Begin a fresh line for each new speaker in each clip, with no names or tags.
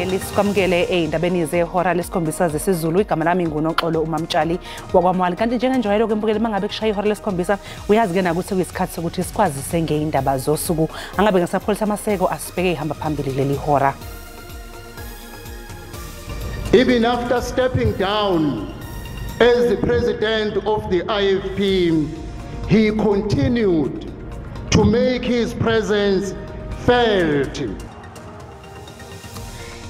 abashayeli sikwamukele ey'ndabeni zehora lesikhombisa zesiZulu. Igama lami nguNoxolo uMamtshali wakwamwali. Kanti njengenjwayelo kwempukela mangabe kushaya ihora lesikhombisa uyazi-ke nakuthi kuyisikhathi sokuthi sikwazise ngey'ndaba zosuku. Angabe ngasapholisa amaseko asibheke ihamba phambili leli hora.
Even after stepping down as the president of the IFP, he continued to make his presence felt.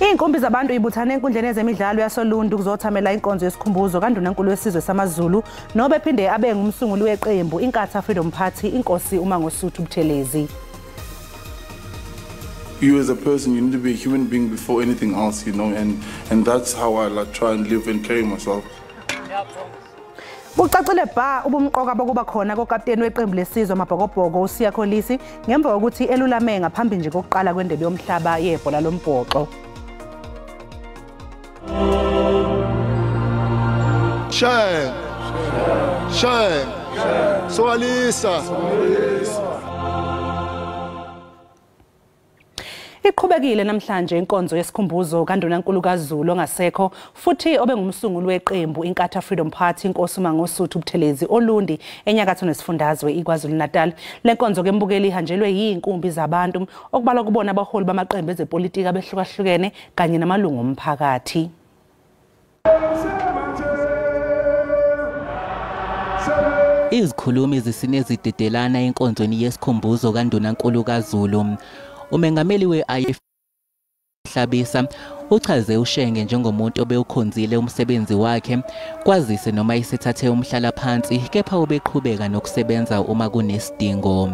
Inkumbi zabantu ibuthane enkundleni ezemidlalo yasolundu kuzothamela inkonzo yesikhumbuzo kandunankulu wesizwe samaZulu nobe ephinde abe ngumsunguli weqembu iNkatha Freedom Party inkosi uMangosuthu Buthelezi.
You as a person, you need to be a human being before anything else, you know, and that's how I like try and live and carry myself.
Bucacile bha ubumqoka bokuba khona kokapteni weqembu lesizwe amabhokobhoko uSiya Kholisi ngemva kokuthi elulame ngaphambi nje kokuqala kwendebe yomhlaba yebhola lombhoxo.
Shine. Soalisa.
Iqhubekile namhlanje inkonzo yesikhumbuzo kandunankulu kaZulu ongasekho futhi obengumsunguli weqembu iNkatha Freedom Party inkosi uMangosuthu Buthelezi Olundi enyakatho nesifundazwe iKwaZulu Natal. Le nkonzo ke mbukeli ihanjelwe yinkumbi zabantu okubalwa kubona abaholi bamaqembu ezepolitika behlukahlukene kanye namalungu omphakathi.
Izikhulumi zisinezidedelana enkonzweni yesikhumbuzo kandunankulu kaZulu. Umengameli we-IFP Hlabisa uchaze uShenge njengomuntu obewukhonzile umsebenzi wakhe kwazise noma isethathe umhlala phansi kepha ubeqhubeka nokusebenza uma kunesidingo.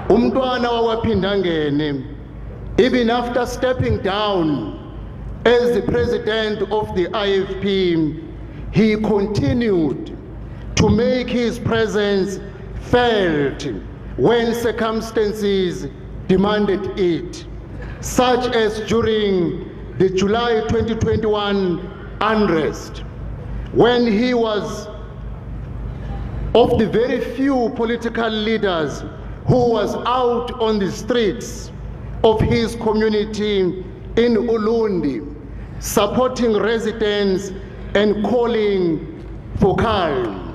Umntwana wakwaPhindangene, even after stepping down as the president of the IFP, he continued to make his presence felt when circumstances demanded it, such as during the July 2021 unrest, when he was of the very few political leaders who was out on the streets of his community in Ulundi, supporting residents and calling for calm.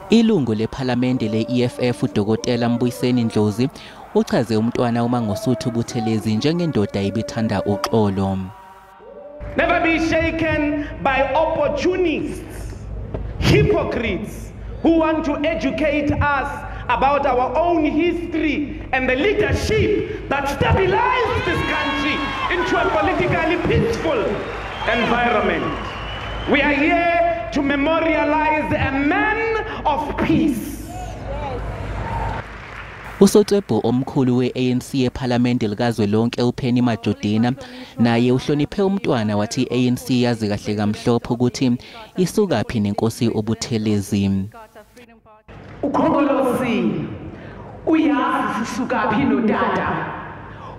Ilungu lePhalamende le-EFF uDokotela Mbuyiseni Ndlozi uchaze umntwana uMangosuthu Buthelezi njengendoda ibithanda uxolo.
Never be shaken by opportunists, hypocrites who want to educate us about our own history and the leadership that stabilized this country into a politically peaceful environment. We are here to memorialize a man of peace.
Usotwebo omkhulu we-ANC ePhalamende likazwelonke uPenny Majodina naye uhloniphe umntwana wathi i-ANC yazi kahle kamhlophe ukuthi isukaphi nenkosi uButhelezi.
Ukhongolose uyazi sisukaphi nodada.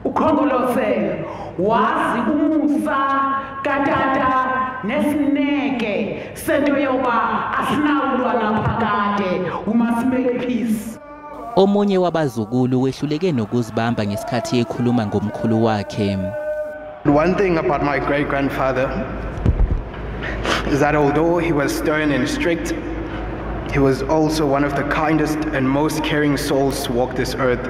Ukhongolose wazi umusa katata nesineke sento yoba asinawulwana phakade umasimele peace.
Omunye wabazukulu wehluleke nokuzibamba ngesikhathi ekhuluma ngomkhulu wakhe.
One thing about my great-grandfather is that although he was stern and strict, he was also one of the kindest and most caring souls to walk this earth.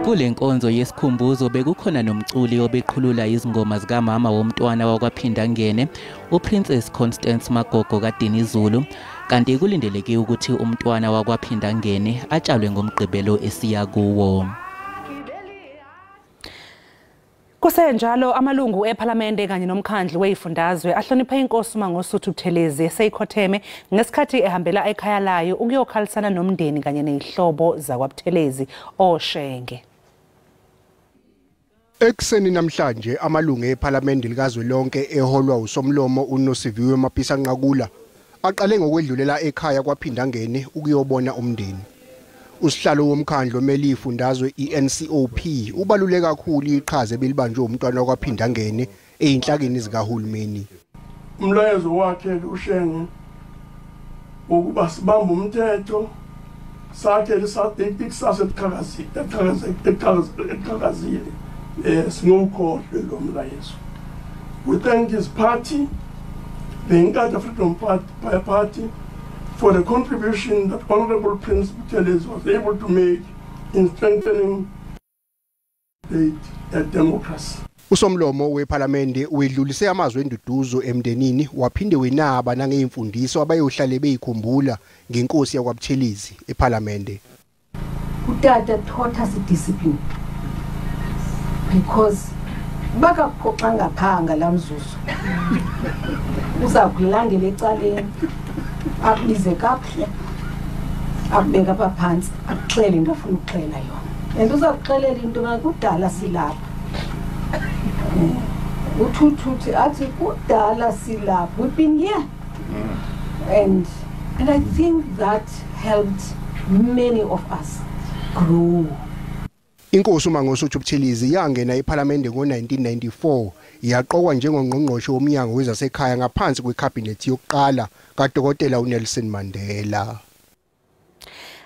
Kule nkonzo yesikhumbuzo bekukhona nomculi obeqhulula izingoma zikamama womntwana wakwaPhindangene uPrincess Constance Magogo kaDinizulu kanti kulindeleke ukuthi umntwana wakwaPhindangene atshalwe ngomgqibelo esiya kuwo.
Kusenjalo amalungu ePhalamende kanye nomkhandlu wezifundazwe ahloniphe inkosi uMangosuthu Buthelezi eseyikhotheme ngesikhathi ehambela ekhaya layo ukuyokhalisana nomndeni kanye nezihlobo zakwaButhelezi oShenge.
Ekseni namhlanje amalungu ePhalamende likazwelonke eholwa uSomlomo uNosiviwe Mapisa Nqakula aqale ngokwedlulela ekhaya kwaPhindangene ukuyobona umndeni. Usihlalo womkhandlo omele ifundazwe iNCOP ubaluleke kakhulu iqhaza ebelibanjwe umntwana wakwaPhindangene einhlakeni zikahulumeni.
Umlayezo wakhe uShenge ukuba sibamba umthetho sakhe lisadate ikusasa eqhakazile singowukhohlwe lo mlayezo. We thank his party, the Inkatha Freedom Party, for the contribution that Honorable Prince Buthelezi was able to make in strengthening the democracy.
Usomlomo wePhalamende wedlulise amazwi enduduzo emndenini waphinde wenaba nangeimfundiso abayohlale beyikhumbula ngenkosi yakwaButhelezi ePhalamende.
Utata taught us discipline because bakaphoxa ngaphanga lamzuzu uzakulandela ecaleni akubize kahle akubeka apha phansi akuxele into afuna ukuxela yona and uzakuxelela into ngakudala silapha uthuthi athi kudala silapha we've been here and I think that helped many of us grow.
Inkosi uMangosi uButhelezi yangena ePhalamende ngo1994 yaqokwa njengongqongqoshe womnyango wezasekhaya ngaphansi kwecabinet yokuqala kaDokotela uNelson Mandela.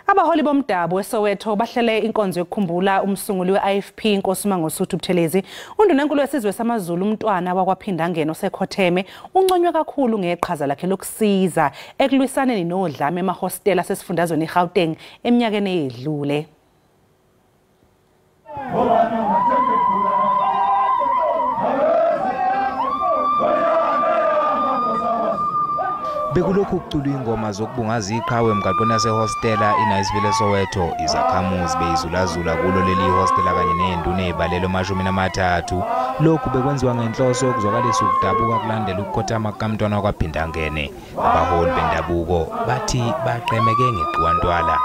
Abaholi bomdabu eSoweto bahlele inkonzo yokukhumbula umsunguli weIFP Inkosi uMangosi uButhelezi. Undunankulu wesizwe samaZulu umntwana wakwaPhindangene oseKhotheme unconywe kakhulu ngeqhaza lakhe lokusiza ekulwisaneni nodlame emahostela sesifundazweni eGauteng eminyakeni eyedlule.
Bekulokhu kuculwa ingoma zokubungaza iqhawe emgaqweni yasehostela iNiceville eSoweto izakhamuzi beyizulazula kulo leli hostela kanye nenduna ezibalelo 30. Lokhu bekwenziwa ngenhloso yokuzwakalisa ukudabuka kulandela ukukhothama kaMntwana wakwaPhindangene. Abaholi bendabuko bathi baqemeke ngeqwantwala.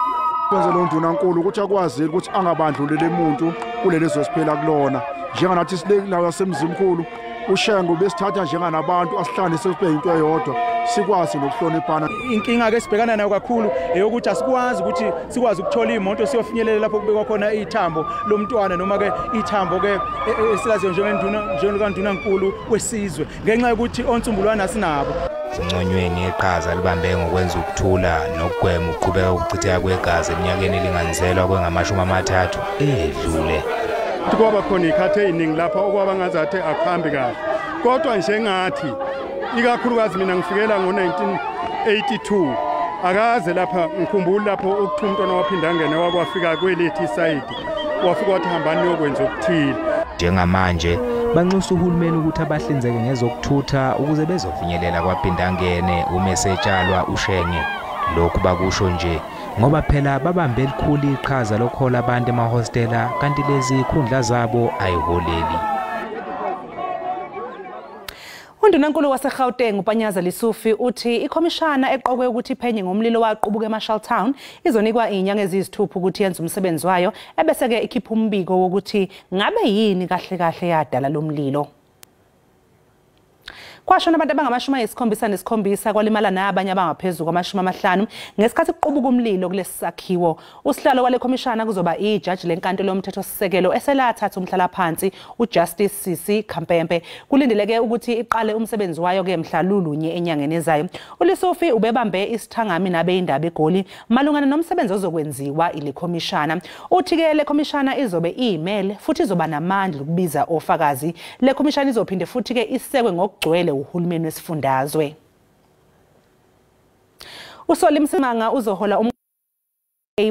Kwenze lo ndunankulu ukuthi akwazi ukuthi angabandlulele umuntu kuleli zosiphela kulona njenganathi silekilayo yasemzimkhulu ushengo besithatha njenganabantu asihlanise sibe into eyodwa sikwazi nokuhloniphana.
Inkinga ke sibhekana nayo kakhulu eyokuthi asikwazi ukuthi sikwazi ukuthola imoto siyofinyelela lapho kubekwa khona ithambo lomntwana noma ke ithambo ke esilaziyo njengokandunankulu wesizwe ngenxa yokuthi onsumbulwana sinabo.
Sinconywe ngeqhaza libambe ngokwenza ukuthula nokugwema ukuqhubeka ukuchitheka kwegazi eminyakeni elinganiselwa kwenga-30 edlule.
Kwaba khona ikhathi eyiningi lapha okwaba ngazathi akuhambi kahle kodwa njengathi ikakhulukazi mina ngifikela ngo1982 akaze lapha ngikhumbula lapho ukuthu umntwana waPhindangene wakwafika kwelethi side wafika wathi hambani yokwenza okuthile.
Njengamanje banxusa uhulumeni ukuthi abahlinzeke ngezokuthutha ukuze bezofinyelela kwaPhindangene uma esetshalwa ushenge. Lokhu bakusho nje ngoba phela babambe elikhulu iqhaza lokhola abantu emahostela kanti lezi ikhundla zabo ayiholeli.
Undunankulu waseGauteng uPanyaza Lisufi uthi ikhomishana eqokwe ukuthi iphenye ngomlilo waqhubuka eMarshall Town izonikwa inyanga eziyisithupha ukuthi yenze umsebenzi wayo ebese ke ikhipha umbiko wokuthi ngabe yini kahle yadala lo mlilo. Kwashona abantu abangama-77 kwalimala nabanye abangaphezulu kwama-50 ngesikhathi kuqubuka umlilo kulesi sakhiwo. Usihlalo wale khomishana kuzoba ijaji lenkantolo yomthethosisekelo eselathatha umhlalaphansi uJustice CC Khampempe. Kulindeleke ukuthi iqale umsebenzi wayo ke mhlalulunye enyangeni ezayo. uLisufi ubebambe isithangami nabe indaba eGoli malungana nomsebenzi ozokwenziwa ile khomishana. Uthi ke le khomishana izobe iyimele futhi izoba namandla ukubiza ofakazi. Le khomishana izophinde futhi ke isekwe ngokugcwele uhulumeni wesifundazwe. Usoli Msimanga uzohola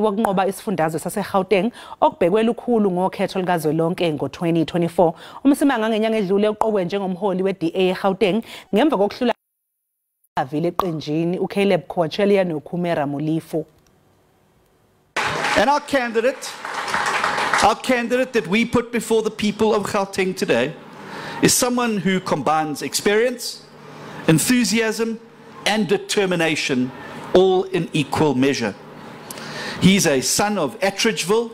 wokunqoba isifundazwe saseGauteng okubhekwe lukhulu ngokhetho likazwelonke ngo2024. Umsimanga ngenyanga edlule uqokwe njengomholi weDA eGauteng ngemva kokuhlula avile eqenjini uCaleb Coachelia noKhumera Mulifu.
And our candidate that we put before the people of Gauteng today is someone who combines experience, enthusiasm, and determination, all in equal measure. He's a son of Attridgeville,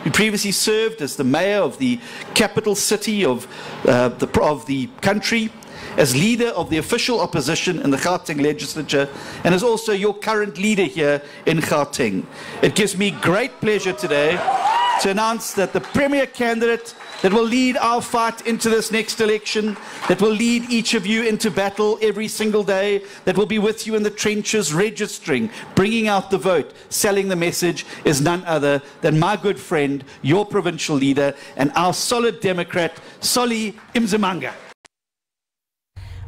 who previously served as the mayor of the capital city of the country, as leader of the official opposition in the Gauteng legislature, and is also your current leader here in Gauteng. It gives me great pleasure today to announce that the premier candidate that will lead our fight into this next election, that will lead each of you into battle every single day, that will be with you in the trenches, registering, bringing out the vote, selling the message, is none other than my good friend, your provincial leader, and our solid Democrat, Solly Imzimanga.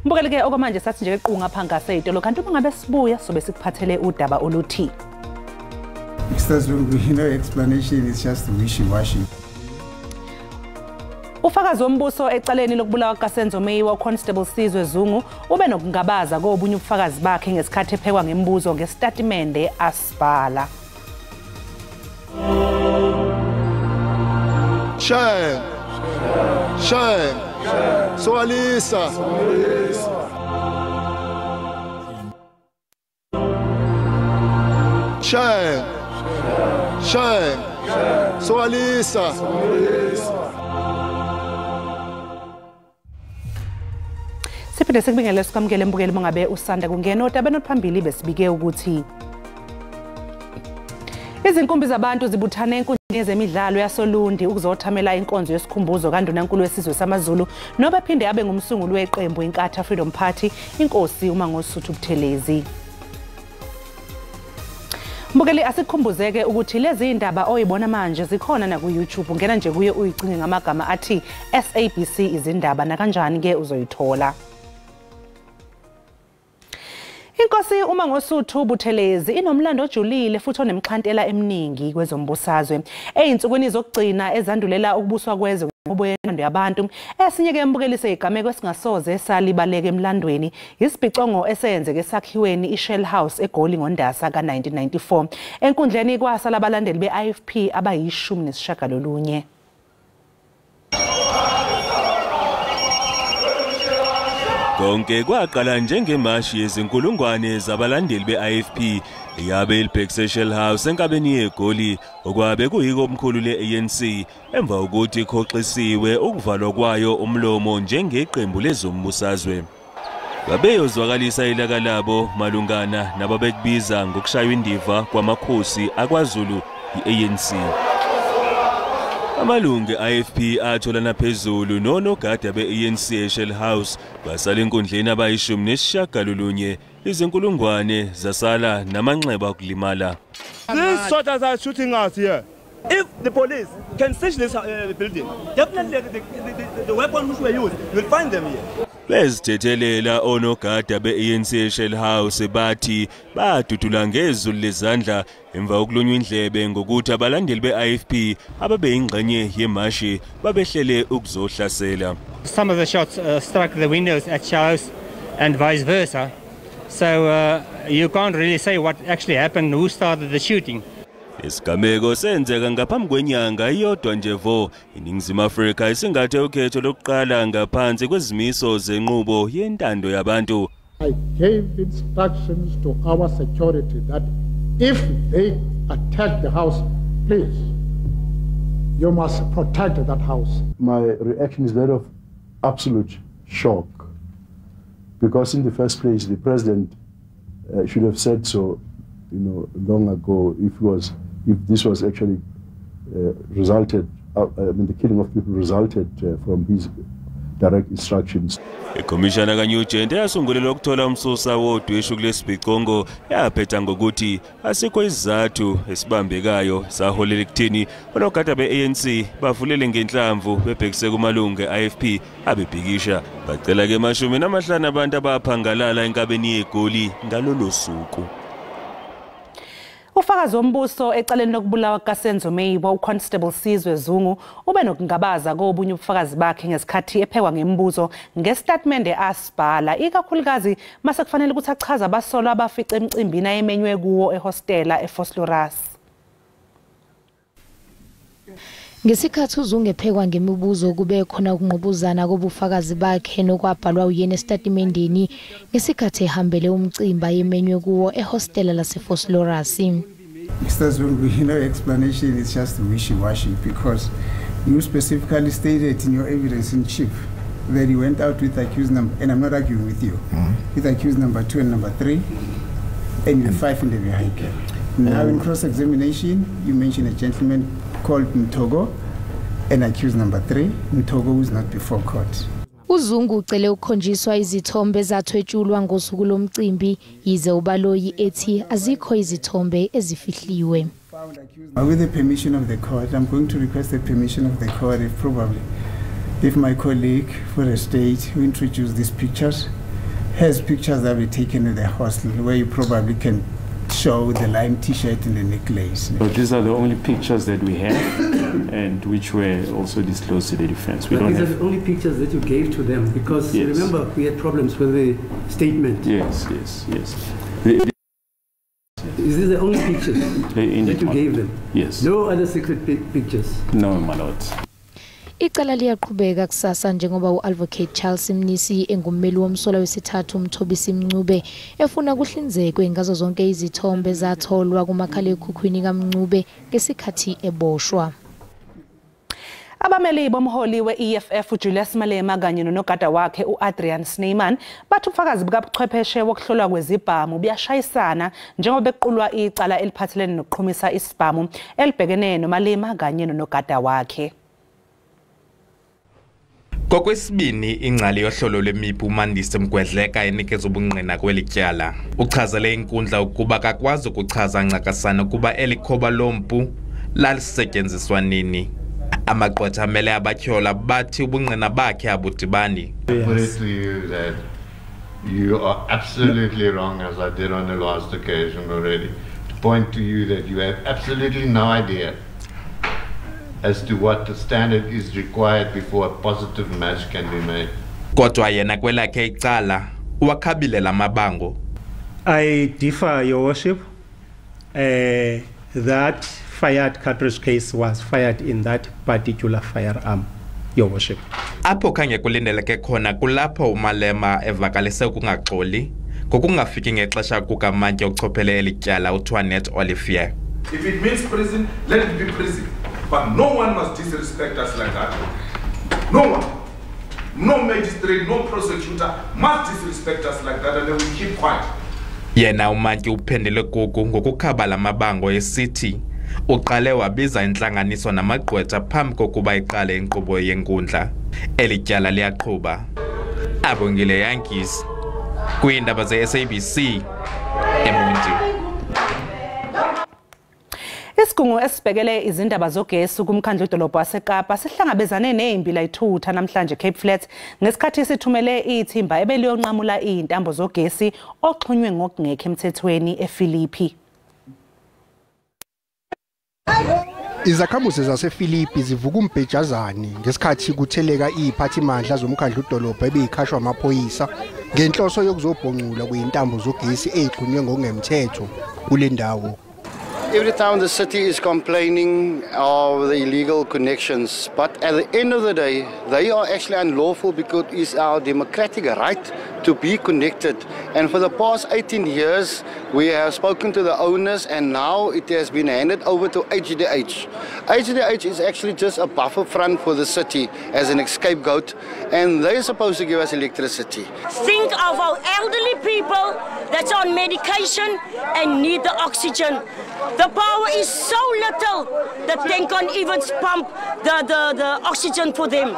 Mbukele-ke okwamanje sathi nje equnga phanga seyitolo kanti uma ngabe sibuya sobe sikuphathele udaba oluthi.
Explanation is just wishy-washy.
Ufakazi wombuso ecaleni lokubulawa kaSenzo Meyiwa Constable Sizwe Zungu ube nokungabaza kobunye ubufakazi bakhe ngesikhathi ephekwa ngembuzo ngestatimende asibhala.
Shame. Soalisa. Shame. Soalisa.
Siphinde sikubingele sikwamukele mbukeli mangabe usanda kungena odabeni phambili besibike ukuthi izinkumbi zabantu zibuthane enkundleni yezemidlalo yasoLundi ukuzothamela inkonzo yesikhumbuzo kandunankulu wesizwe samaZulu noba phinde abe ngumsunguli weqembu iNkatha Freedom Party inkosi uMangosuthu Buthelezi. Mbukeli asikhumbuzeke ukuthi lezi indaba oyibona manje zikhona na ku YouTube ngena nje kuye uyicinge ngamagama athi SABC Izindaba na kanjani ke uzoyithola. Inkosi uMangosuthu Buthelezi inomlando ojulile futhi onemxhantela eminingi kwezombusazwe. Eyinsukwini zokugcina ezandulela ukubuswa kwezwe ngobo yenando yabantu esinye ke mbukelise igameko esingasoze salibaleke emlandweni isibhicongo esenzeke esakhiweni iShell House eGoli ngoNdasa ka1994 enkundleni kwasala abalandeli beIFP abayi19.
Konke kwaqala njengemashi yezinkulungwane zabalandeli beIFP yabe ilibhekise Shell House enkabeni yeGoli okwabe kuyiko omkhulu leANC emva ukuthi ikhoxisiwe ukuvalwa kwayo umlomo njengeqembu lezombusazwe. Babeyozwakalisa ilaka labo malungana nababekubiza ngokushaywa indiva kwamakhosi akwaZulu iANC. Amalungu eIFP atholana phezulu nonogada beANC eShell House basala enkundleni abayi19 izinkulungwane zasala namanxeba okulimala.
These soldiers are shooting us here. If the police can search this building, definitely the weapons which were used, you will find them here.
Bezithethelela onogada beANC eShell House bathi badudula ngezulu lezandla emva ukulunywa indlebe ngokuthi abalandeli beIFP ababeyingxenye yemashi babehlele ukuzohlasela.
Some of the shots struck the windows at Shell House and vice versa. So you can't really say what actually happened, who started the shooting.
Isigameko senzeka ngaphambi kwenyanga iyodwa nje vo iNingizimu Afrika isingathe ukhetho lokuqala ngaphansi kwezimiso zenqubo yentando yabantu.
I gave instructions to our security that if they attack the house, please, you must protect that house.
My reaction is that of absolute shock, because in the first place the president should have said so, long ago if this was actually resulted, the killing of people resulted from his direct instructions.
Ikomishana kaNugent yasungulelwa ukuthola umsusa wodweshu kulesibhicongo yaphetha ngokuthi asikho isizathu esibambekayo saholela ekuthini onogada beANC bavulele ngenhlamvu bebhekise kumalungu eIFP abebhikisha bacela ke 50 abantu abaphangalala enkabeni yeGoli ngalolu suku.
Ufakazi wombuso ecaleni lokubulawa kaSenzo Meyiwa uConstable Sizwe Zungu ube nokungabaza kobunye ubufakazi bakhe ngesikhathi ephekwa ngembuzo ngestatimende asibhala ikakhulukazi mase kufanele ukuthi achaza abasolwa abafice emcimbini ayemenywe kuwo ehostela eFosloras.
Ngesikhathi uZungu ephekwa ngemibuzo kube khona ukungqubuzana kobufakazi bakhe nokwabhalwa uyena estatimendeni ngesikhathi ehambele umcimbi ayemenywe kuwo ehostela laseFosloras.
Mr. Zungu, explanation is just wishy-washy because you specifically stated in your evidence in chief that you went out with accused number, and I'm not arguing with you, with accused number 2 and number 3, and you 5 in the vehicle. Now in cross-examination, you mentioned a gentleman called Mtogo, and accused number 3, Mtogo, who is not before court.
uZungu ucele ukukhonjiswa izithombe zathwetshulwa ngosuku lomcimbi yize ubaloyi ethi azikho izithombe ezifihliwe.
With the permission of the court, I'm going to request the permission of the court if my colleague for the state who introduced these pictures has pictures that were taken in the hostel where you probably can show the lime t-shirt and the necklace.
So these are the only pictures that we have and which were also disclosed to the defense. We
but
don't
these
have...
are the only pictures that you gave to them because
yes.
Remember we had problems with the statement.
Yes.
Is this the only pictures that you gave them?
Yes.
No other secret pictures?
No, my lord.
Icala liyaqhubeka kusasa njengoba uadvocate Charles Mnisi engummeli womsola wesithathu Mthobisi Mncube efuna kuhlinzekwe ngazo zonke izithombe zatholwa kumakhalekhukhwini kaMncube ngesikhathi eboshwa.
Abameli bomholi we-EFF uJulius Malema kanye nonogada wakhe uAdrian Snyman bathi ubufakazi bukabuchwepheshe wokuhlolwa kwezibhamu buyashayisana njengoba bequlwa icala eliphathelene nokuqhumisa isibhamu elibhekene noMalema kanye nonogada wakhe.
Kokwesibini ingcali yohlolo lwemipu uMandise Mgwedleka enikeza ubungqina kwelityala uchazele inkundla ukuba akakwazi ukuchaza ncakasana ukuba elikhoba lompu lalisetyenziswa nini. Amagqwetha amele abatyhola bathi ubungqina bakhe abudibani.
Put it to you that you are absolutely wrong, as I did on the last occasion already, to point to you that you have absolutely no idea as to what the standard is required before a positive match can be made.
Kodwa yena kwelakhe icala wakhabile lamabango.
I differ, Your Worship. That fired cartridge case was fired in that particular firearm, Your Worship.
Apho khange kulindeleke khona kulapho uMalema evakalise ukungaxoli ngokungafiki ngexesha kukamantye ochophele elityala uTwanet Olivier.
If it means prison, let it be prison. But no one must disrespect us like that. No one. No magistrate, no prosecutor must disrespect us like that, and then we keep quiet.
Yena umantye uphendele kuku ngokukhaba lamabango esithi uqale wabiza intlanganiso namagqwetha phambi kokuba iqale inkqubo yenkundla. Elityala liyaqhuba. Abongile Yankees kwiindaba ze-SABC eMonti.
Isigungu esibhekele izindaba zogesi kumkhandlu wedolobha waseKapa sihlangabezane nezimbila ithutha namhlanje Cape Flats ngesikhathi sithumele ithimba ebeliyonqamula izintambo zogesi oxhunywe ngokungekho emthethweni eFilipi.
Izakhamuzi zaseFilipi zivuka umbhejazane ngesikhathi kutheleka iziphathimandla zomkhandlu wedolobha ebeyikhashwa amaphoyisa ngenhloso yokuzobhonqula kwezintambo zogesi ezixhunywe ngokungemthetho kule ndawo.
Every time the city is complaining of the illegal connections, but at the end of the day, they are actually unlawful because it's our democratic right to be connected. And for the past 18 years, we have spoken to the owners and now it has been handed over to HDH. HDH is actually just a buffer front for the city as an scapegoat, and they're supposed to give us electricity.
Think of our elderly people that's on medication and need the oxygen. The power is so little that they can't even pump the oxygen for them.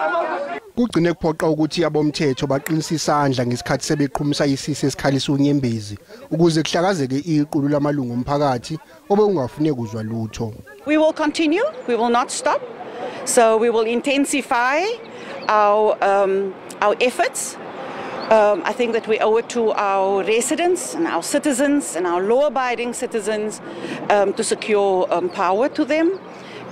Kugcine kuphoqa ukuthi abomthetho baqinisa isandla ngesikhathi sebeqhumisa isisi esikhalisa unyembezi ukuze kuhlakazeke iqulu lamalungu omphakathi obekungafune kuzwa lutho.
We will continue, we will not stop. So we will intensify our efforts. I think that we owe it to our residents and our citizens and our law-abiding citizens to secure power to them.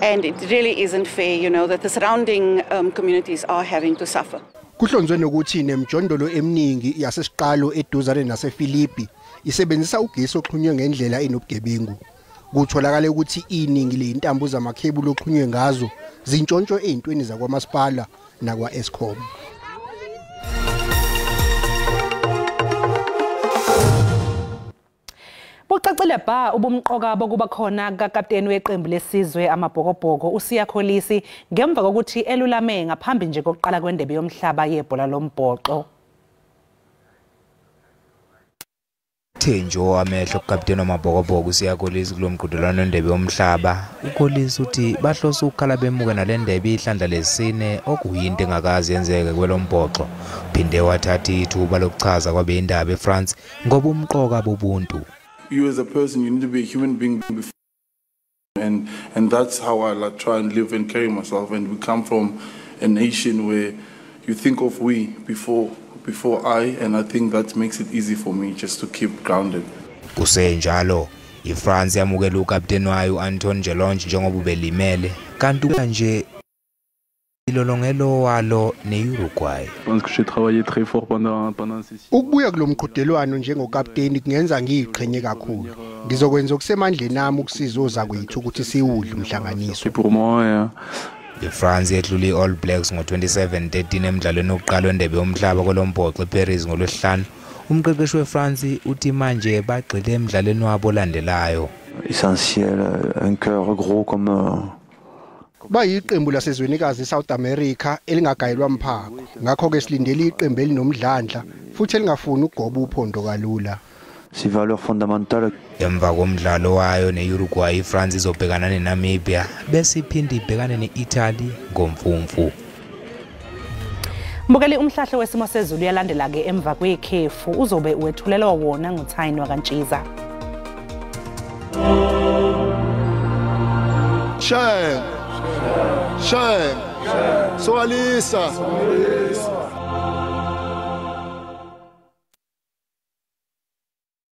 And it really isn't fair, you know, that the surrounding communities are having to suffer.
Kuhlonzwe nokuthi nemjondolo eminingi yasesiqalo eduzane naseFilipi isebenzisa ugesi oxhunywe ngendlela enobugebengu. Kutholakala ukuthi iningi lezintambo zamakhebulu oxhunywe ngazo zintshontsho ezintweni zakwamasipala nakwa-Eskom.
Bucacile bha ubumqoka bokuba khona kakapteni weqembu lesizwe amabhokobhoko uSiya Kholisi ngemva kokuthi elulame ngaphambi nje kokuqala kwendebe yomhlaba yebhola lombhoxo.
Uthenjo amehlo kapteni wamabhokobhoko usiyakolisi kulomqhudelwano wendebe yomhlaba. Ukolisi uthi bahlosa ukukhala bemuke nalendebe ihlandla lesine okuyinto engakazi yenzeke kwelombhoxo. Phinde wathatha ithuba lokuchaza kwabe indaba eFrance ngoba umqoka bobuntu.
You as a person, you need to be a human being before, and that's how I try and live and carry myself. And we come from a nation where you think of we before I, and I think that makes it easy for me just to keep grounded.
Kusenjalo, iFrance yamukela ukapteni wayo Anton Jelonge njengoba ubelimele, kanti kanje ilolongelo walo neUruguay.
Ukubuya kulomqhudelwano njengokapteni kungenza ngiyiqhenye kakhulu. Ngizokwenza okusemandleni nami ukusiza ozakwethu ukuthi siwudle umhlanganiso.
iFrance yedlule iAll Blacks ngo-2013 emidlalweni wokuqala wendebe yomhlaba kwelombhoxo eParis ngolwesihlanu. Umqeqeshi weFrance uthi manje bagxile emidlalweni wabo olandelayo.
Essentiel, un cœur gros comme
bayiqembu lasezwenikazi South America elingagayelwa mphako. Ngakho ke silindele iqembu elinomdlandla futhi elingafuni ugoba uphondo kalula.
ces valeurs fondamentales.
Emva komdlalo wayo neUruguay, iFrance izobhekana neNamibia bese iphinde ibhekane neItaly ngomfumfu.
Mbukeli umhlahlo wesimo sezulu yalandela ke emva kwekhefu uzobe wethulelwa wona nguThayini wakantshiza.
Shame. Soalisa.